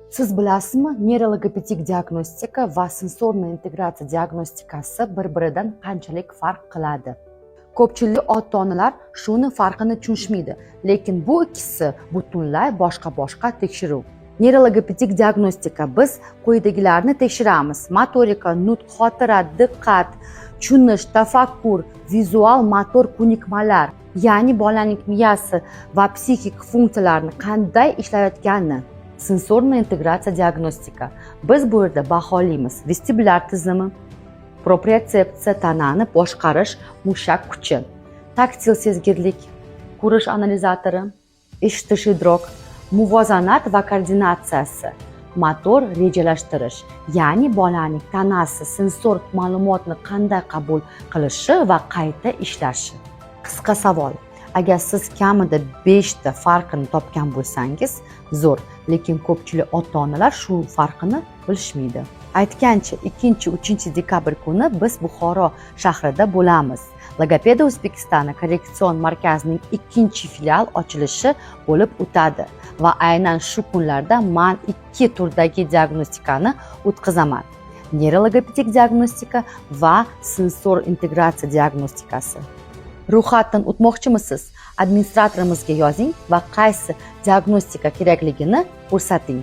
Siz bilasizmi, neurologopedik diagnostika va sensorniy integratsiya diagnostikasi bir-biridan qanchalik farq qiladi? Ko'pchilik ota-onalar shuni farqini tushunishmaydi, lekin bu ikkisi butunlay boshqa tekshiruv. Neurologopedik diagnostika biz quyidagilarni tekshiramiz: motorika, nutq, xotira, diqqat, tushunish, tafakkur, vizual motor ko'nikmalar, ya'ni bolaning miyasi va psixik funksiyalarni qanday ishlayotganini. Sensorniy integratsiya diagnostika. Biz bu yerda baholaymiz vestibulyar tizimi, propriotsepsiya, tanani boshqarish, mushak kuchi, taktil sezgirlik, ko'rish analizatori, eshitish idrok, muvozanat va koordinatsiyasi, motor rejalashtirish, ya'ni bolaning tanasi sensor ma'lumotni qanday qabul qilishi va qayta ishlashi. Qisqa savol: agar siz kamida 5 ta farqini topgan bo'lsangiz, zo'r, lekin ko'pchilik ota-onalar shu farqini bilishmaydi. Aytgancha, 2-3 dekabr kuni biz Buxoro shahrida bo'lamiz. Logopeda O'zbekistoni korreksion markazining 2-filial ochilishi bo'lib o'tadi va aynan shu kunlarda men 2 turdagi diagnostikani o'tkazaman: neurologopedik diagnostika va sensor integratsiya diagnostikasi. Ro'yxatdan o'tmoqchimisiz? Administratorimizga yozing va qaysi diagnostika kerakligini ko'rsating.